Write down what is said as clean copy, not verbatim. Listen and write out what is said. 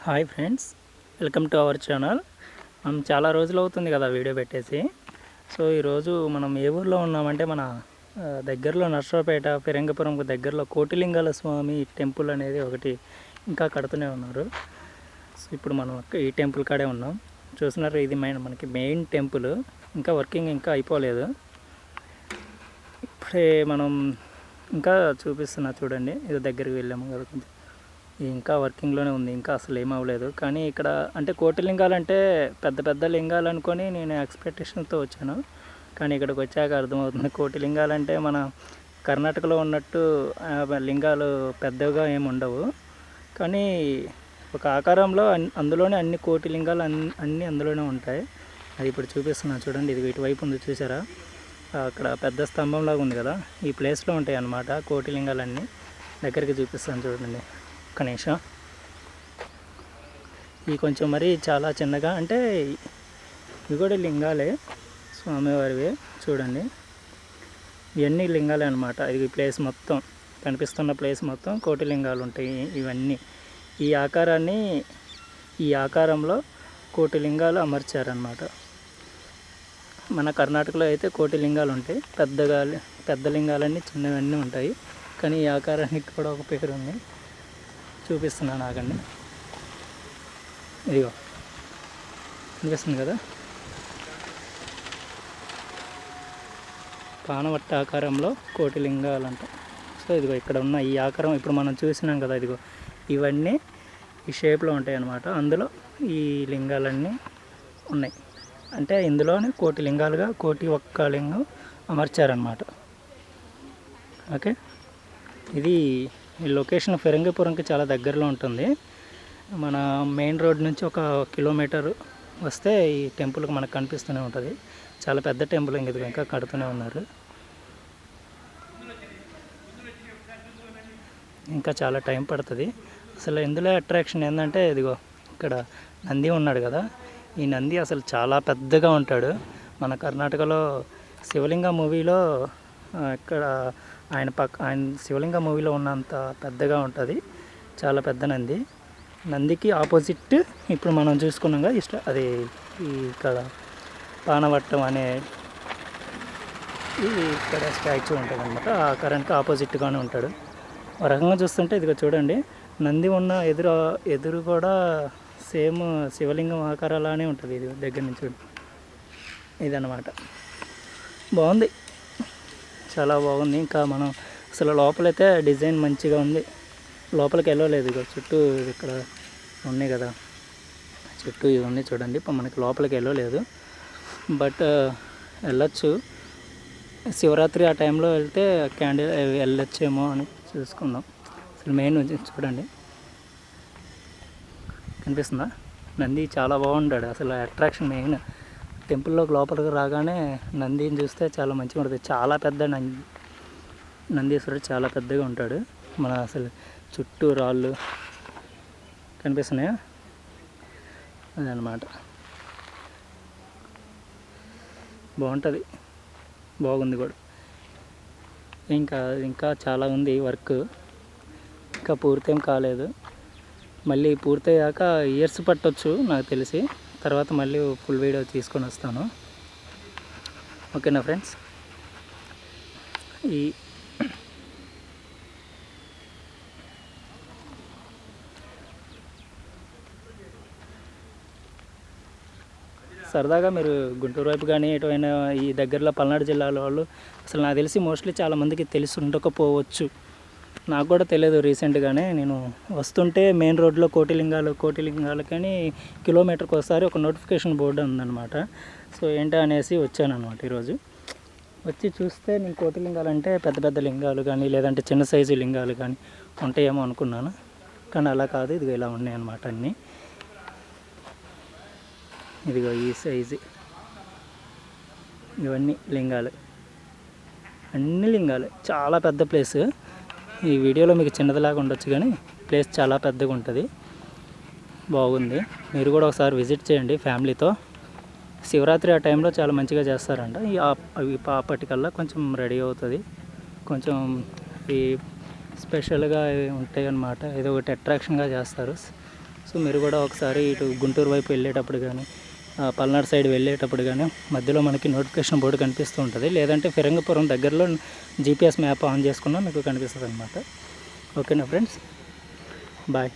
Hi friends, welcome to our channel. మనం చాలా రోజులు అవుతుంది కదా వీడియో పెట్టేసి. సో ఈరోజు మనం ఏ ఊర్లో ఉన్నామంటే మన దగ్గరలో నర్సరావుపేట ఫిరంగిపురంకు దగ్గరలో కోటిలింగాల స్వామి టెంపుల్ అనేది ఒకటి ఇంకా కడుతూనే ఉన్నారు. సో ఇప్పుడు మనం ఈ టెంపుల్ కాడే ఉన్నాం. చూస్తున్నారు, ఇది మనకి మెయిన్ టెంపుల్. ఇంకా వర్కింగ్ ఇంకా అయిపోలేదు. ఇప్పుడే మనం ఇంకా చూపిస్తున్నా చూడండి. ఇది దగ్గరికి వెళ్ళాము కదా, కొంచెం ఇంకా వర్కింగ్లోనే ఉంది, ఇంకా అసలు ఏమవ్వలేదు. కానీ ఇక్కడ అంటే కోటి లింగాలు అంటే పెద్ద పెద్ద లింగాలు అనుకొని నేను ఎక్స్పెక్టేషన్తో వచ్చాను. కానీ ఇక్కడికి వచ్చాక అర్థమవుతుంది, కోటి లింగాలు అంటే మన కర్ణాటకలో ఉన్నట్టు లింగాలు పెద్దగా ఏమి ఉండవు. కానీ ఒక ఆకారంలో అందులోనే అన్ని కోటి లింగాలు అన్నీ అందులోనే ఉంటాయి. అది ఇప్పుడు చూపిస్తున్నాను చూడండి. ఇది ఇటువైపు ఉంది, చూసారా? అక్కడ పెద్ద స్తంభంలాగా ఉంది కదా, ఈ ప్లేస్లో ఉంటాయి అన్నమాట కోటి లింగాలన్నీ. దగ్గరికి చూపిస్తాను చూడండి ఒక్క నిమిషం. ఇవి కొంచెం మరి చాలా చిన్నగా, అంటే ఇవి కూడా లింగాలే, స్వామివారివి. చూడండి, ఇవన్నీ లింగాలే అనమాట. ఇది ప్లేస్ మొత్తం కనిపిస్తున్న ప్లేస్ మొత్తం కోటి లింగాలు ఉంటాయి. ఇవన్నీ ఈ ఆకారంలో కోటి లింగాలు అమర్చారనమాట. మన కర్ణాటకలో అయితే కోటి లింగాలు ఉంటాయి, పెద్ద లింగాలన్నీ చిన్నవన్నీ ఉంటాయి. కానీ ఈ ఆకారానికి కూడా ఒక పేరు ఉంది, చూపిస్తున్నాను ఆగండి. ఇదిగో కనిపిస్తుంది కదా, పానవట్ట ఆకారంలో కోటి లింగాలు అంట. సో ఇదిగో ఇక్కడ ఉన్న ఈ ఆకారం ఇప్పుడు మనం చూసినాం కదా, ఇదిగో ఇవన్నీ ఈ షేప్లో ఉంటాయి అన్నమాట. అందులో ఈ లింగాలన్నీ ఉన్నాయి. అంటే ఇందులోనే కోటి లింగాలుగా కోటి ఒక్క లింగం అమర్చారనమాట. ఓకే, ఇది ఈ లొకేషన్ ఫిరంగిపురంకి చాలా దగ్గరలో ఉంటుంది. మన మెయిన్ రోడ్ నుంచి ఒక కిలోమీటర్ వస్తే ఈ టెంపుల్కి మనకు కనిపిస్తూనే ఉంటుంది. చాలా పెద్ద టెంపుల్, ఇంకా కడుతూనే ఉన్నారు. ఇంకా చాలా టైం పడుతుంది. అసలు ఇందులో అట్రాక్షన్ ఏంటంటే, ఇదిగో ఇక్కడ నంది ఉన్నాడు కదా, ఈ నంది అసలు చాలా పెద్దగా ఉంటాడు. మన కర్ణాటకలో శివలింగ మూవీలో ఇక్కడ ఆయన శివలింగ మూవీలో ఉన్నంత పెద్దగా ఉంటుంది. చాలా పెద్ద నందికి ఆపోజిట్ ఇప్పుడు మనం చూసుకున్నాగా అది ఇక్కడ పానవట్టం అనే ఇక్కడ స్టాచ్యూ ఉంటుంది అనమాట. ఆ కరెంట్కి ఆపోజిట్గానే ఉంటాడు. ఒక రకంగా చూస్తుంటే ఇదిగో చూడండి, నంది ఉన్న ఎదురు కూడా సేమ్ శివలింగం ఆకారాలానే ఉంటుంది. ఇది దగ్గర నుంచి ఇదన్నమాట. బాగుంది, చాలా బాగుంది. ఇంకా మనం అసలు లోపలైతే డిజైన్ మంచిగా ఉంది. లోపలికి వెళ్ళలేదు. ఇక చుట్టూ ఇక్కడ ఉన్నాయి కదా, చుట్టూ ఇది ఉంది చూడండి. మనకి లోపలికి వెళ్ళలేదు, బట్ వెళ్ళొచ్చు. శివరాత్రి ఆ టైంలో వెళ్తే క్యాండిల్ వెళ్ళొచ్చేమో అని చూసుకుందాం. అసలు మెయిన్ చూడండి, కనిపిస్తుందా? నంది చాలా బాగుంటాడు. అసలు అట్రాక్షన్ మెయిన్ టెంపుల్లోకి లోపలికి రాగానే నందిని చూస్తే చాలా మంచిగా ఉంటుంది. చాలా పెద్ద నందీశ్వరుడు చాలా పెద్దగా ఉంటాడు. మన అసలు చుట్టూ రాళ్ళు కనిపిస్తున్నాయా, అదనమాట. బాగుంటుంది, బాగుంది కూడా. ఇంకా చాలా ఉంది వర్క్, ఇంకా పూర్తేం కాలేదు. మళ్ళీ పూర్తయ్యాక ఇయర్స్ పట్టొచ్చు నాకు తెలిసి. తర్వాత మళ్ళీ ఫుల్ వీడియో తీసుకొని వస్తాను. ఓకేనా ఫ్రెండ్స్? ఈ సరదాగా మీరు గుంటూరు వైపు కానీ ఎటువైనా ఈ దగ్గరలో పల్నాడు జిల్లాలో వాళ్ళు అసలు నాకు తెలిసి మోస్ట్లీ చాలామందికి తెలిసి ఉండకపోవచ్చు. నాకు కూడా తెలియదు. రీసెంట్గానే నేను వస్తుంటే మెయిన్ రోడ్లో కోటి లింగాలు కానీ కిలోమీటర్కి ఒకసారి ఒక నోటిఫికేషన్ బోర్డు ఉందన్నమాట. సో ఏంటో అనేసి వచ్చాను అనమాట. ఈరోజు వచ్చి చూస్తే నేను కోటి లింగాలు అంటే పెద్ద పెద్ద లింగాలు కానీ లేదంటే చిన్న సైజు లింగాలు కానీ ఉంటాయేమో అనుకున్నాను. కానీ అలా కాదు, ఇదిగో ఇలా ఉన్నాయి అన్నమాట అన్నీ. ఇదిగో ఈ సైజు, ఇవన్నీ లింగాలు, అన్ని లింగాలు. చాలా పెద్ద ప్లేస్. ఈ వీడియోలో మీకు చిన్నదిలాగా ఉండొచ్చు కానీ ప్లేస్ చాలా పెద్దగా ఉంటుంది. బాగుంది, మీరు కూడా ఒకసారి విజిట్ చేయండి ఫ్యామిలీతో. శివరాత్రి ఆ టైంలో చాలా మంచిగా చేస్తారంట. అవి అప్పటికల్లా కొంచెం రెడీ అవుతుంది. కొంచెం ఈ స్పెషల్గా ఉంటాయి అన్నమాట. ఏదో ఒకటి అట్రాక్షన్గా చేస్తారు. సో మీరు కూడా ఒకసారి ఇటు గుంటూరు వైపు వెళ్ళేటప్పుడు కానీ పల్నాడు సైడ్ వెళ్ళేటప్పుడు కానీ మధ్యలో మనకి నోటిఫికేషన్ బోర్డు కనిపిస్తూ ఉంటుంది. లేదంటే ఫిరంగిపురం దగ్గరలో జీపీఎస్ మ్యాప్ ఆన్ చేసుకున్నా మీకు కనిపిస్తుంది అనమాట. ఓకేనా ఫ్రెండ్స్, బాయ్.